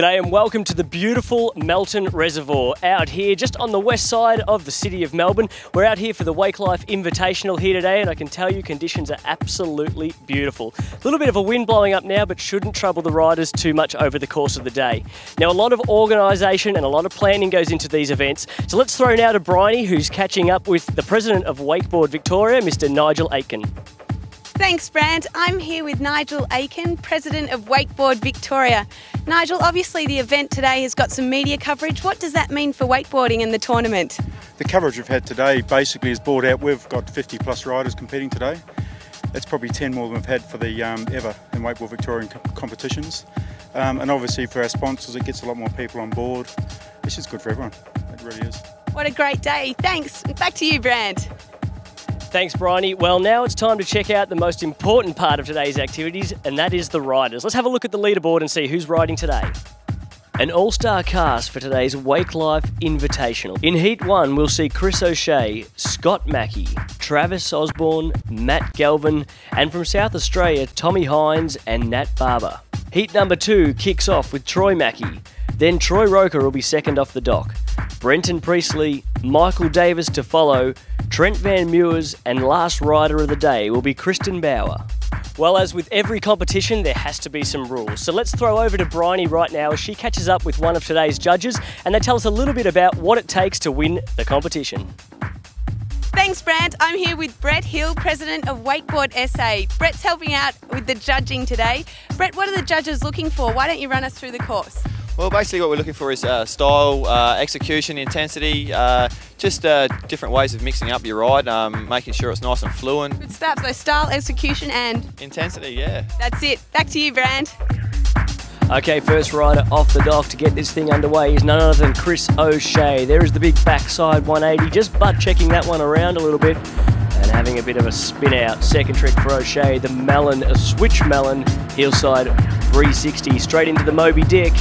G'day and welcome to the beautiful Melton Reservoir out here just on the west side of the city of Melbourne. We're out here for the Wakelife Invitational here today, and I can tell you conditions are absolutely beautiful. A little bit of a wind blowing up now, but shouldn't trouble the riders too much over the course of the day. Now, a lot of organisation and a lot of planning goes into these events, so let's throw now to Bryony, who's catching up with the President of Wakeboard Victoria, Mr. Nigel Aitken. Thanks, Brand. I'm here with Nigel Aitken, President of Wakeboard Victoria. Nigel, obviously the event today has got some media coverage. What does that mean for wakeboarding and the tournament? The coverage we've had today basically is brought out. We've got 50 plus riders competing today. That's probably 10 more than we've had for the ever in Wakeboard Victorian competitions. And obviously for our sponsors, it gets a lot more people on board. It's just good for everyone. It really is. What a great day. Thanks. Back to you, Brand. Thanks, Bryony. Well, now it's time to check out the most important part of today's activities, and that is the riders. Let's have a look at the leaderboard and see who's riding today. An all-star cast for today's Wakelife Invitational. In Heat 1, we'll see Chris O'Shea, Scott Mackey, Travis Osborne, Matt Galvin, and from South Australia, Tommy Hines and Nat Barber. Heat number 2 kicks off with Troy Mackey. Then Troy Roker will be second off the dock. Brenton Priestley, Michael Davis to follow, Trent Van Meurs, and last rider of the day will be Kristen Bauer. Well, as with every competition, there has to be some rules. So let's throw over to Bryony right now as she catches up with one of today's judges, and they tell us a little bit about what it takes to win the competition. Thanks, Brand. I'm here with Brett Hill, President of Wakeboard SA. Brett's helping out with the judging today. Brett, what are the judges looking for? Why don't you run us through the course? Well, basically what we're looking for is style, execution, intensity, just different ways of mixing up your ride, making sure it's nice and fluent. Good stuff. So style, execution and intensity, yeah. That's it. Back to you, Brand. Okay, first rider off the dock to get this thing underway is none other than Chris O'Shea. There is the big backside 180, just butt checking that one around a little bit and having a bit of a spin out. Second trick for O'Shea, the melon, a switch melon, hillside 360 straight into the Moby Dick.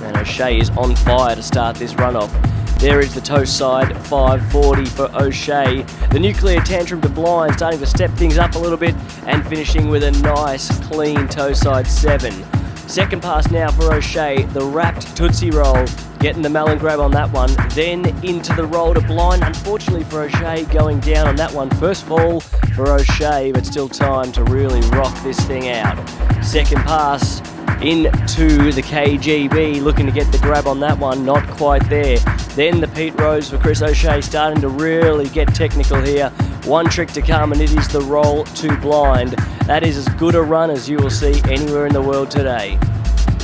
And O'Shea is on fire to start this runoff. There is the toe side 540 for O'Shea. The nuclear tantrum to blind, starting to step things up a little bit and finishing with a nice clean toe side 7. Second pass now for O'Shea, the wrapped Tootsie Roll, getting the melon grab on that one, then into the roll to blind. Unfortunately for O'Shea, going down on that one. First fall for O'Shea, but still time to really rock this thing out. Second pass into the KGB, looking to get the grab on that one, not quite there. Then the Pete Rose for Chris O'Shea, starting to really get technical here. One trick to come, and it is the roll to blind. That is as good a run as you will see anywhere in the world today.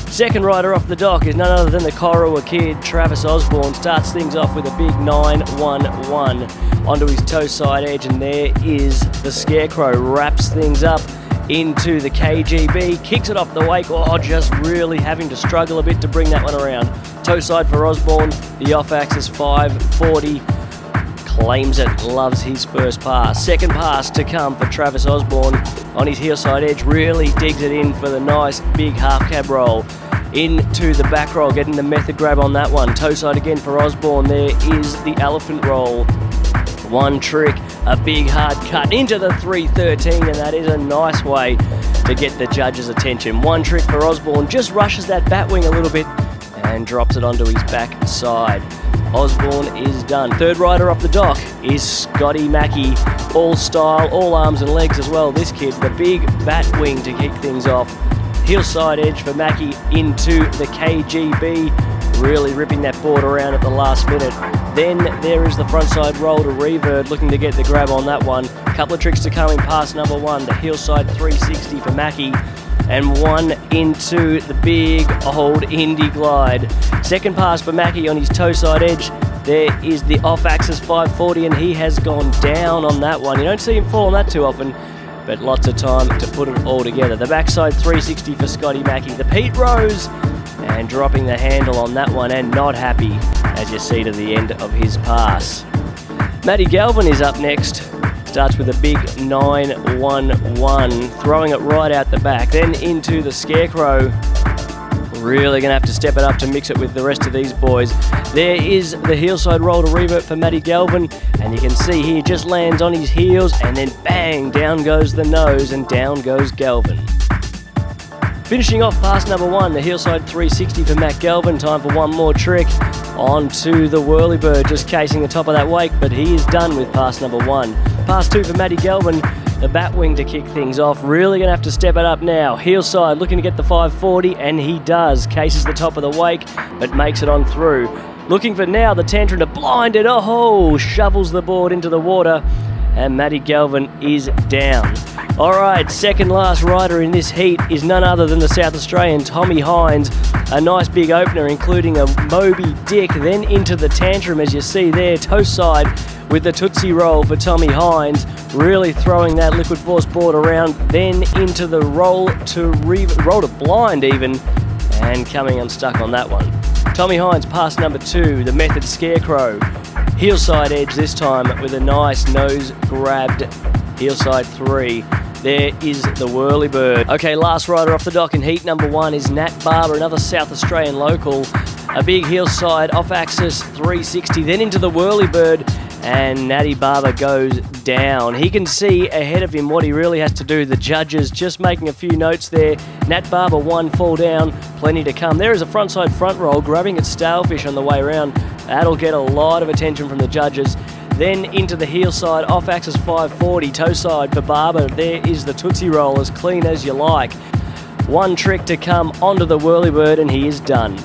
Second rider off the dock is none other than the Corowa kid, Travis Osborne. Starts things off with a big 911 onto his toe side edge, and there is the Scarecrow. Wraps things up into the KGB, kicks it off the wake. Oh, just really having to struggle a bit to bring that one around. Toe side for Osborne, the off-axis 540. Claims it, loves his first pass. Second pass to come for Travis Osborne on his heel side edge, really digs it in for the nice big half cab roll. Into the back roll, getting the method grab on that one. Toe side again for Osborne, there is the elephant roll. One trick, a big hard cut into the 313, and that is a nice way to get the judge's attention. One trick for Osborne, just rushes that bat wing a little bit and drops it onto his back side. Osborne is done. Third rider off the dock is Scotty Mackey. All style, all arms and legs as well. This kid, the big bat wing to kick things off. Heel side edge for Mackey into the KGB. Really ripping that board around at the last minute. Then there is the frontside roll to Revert, looking to get the grab on that one. Couple of tricks to come in pass number 1, the hillside 360 for Mackey. And one into the big old Indy glide. Second pass for Mackey on his toe side edge. There is the off-axis 540, and he has gone down on that one. You don't see him fall on that too often, but lots of time to put it all together. The backside 360 for Scotty Mackey. The Pete Rose, and dropping the handle on that one, and not happy, as you see to the end of his pass. Matty Galvin is up next. Starts with a big 911, throwing it right out the back, then into the Scarecrow. Really going to have to step it up to mix it with the rest of these boys. There is the heel side roll to Revert for Matty Galvin, and you can see he just lands on his heels, and then bang, down goes the nose, and down goes Galvin. Finishing off pass number 1, the hillside 360 for Matt Galvin. Time for one more trick. On to the Whirlybird, just casing the top of that wake, but he is done with pass number 1. Pass 2 for Matty Galvin, the batwing to kick things off. Really going to have to step it up now. Hillside looking to get the 540, and he does. Cases the top of the wake, but makes it on through. Looking for now the tantrum to blind it. Oh, shovels the board into the water, and Matty Galvin is down. All right, second last rider in this heat is none other than the South Australian Tommy Hines. A nice big opener, including a Moby Dick, then into the tantrum, as you see there, toe side with the Tootsie Roll for Tommy Hines, really throwing that liquid force board around, then into the roll to blind even, and coming unstuck on that one. Tommy Hines, pass number 2, the Method Scarecrow. Hillside edge this time with a nice nose grabbed hillside 3. There is the Whirlybird. Okay, last rider off the dock in heat number 1 is Nat Barber, another South Australian local. A big hillside off-axis 360, then into the Whirlybird, and Natty Barber goes down. He can see ahead of him what he really has to do. The judges just making a few notes there. Nat Barber 1 fall down, plenty to come. There is a frontside front roll, grabbing its stalefish on the way around. That'll get a lot of attention from the judges. Then into the heel side, off-axis 540, toe side for Barber. There is the Tootsie Roll, as clean as you like. One trick to come onto the Whirlybird, and he is done.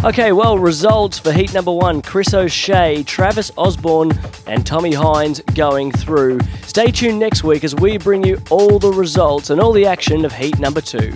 Okay, well, results for heat number 1, Chris O'Shea, Travis Osborne, and Tommy Hines going through. Stay tuned next week as we bring you all the results and all the action of heat number 2.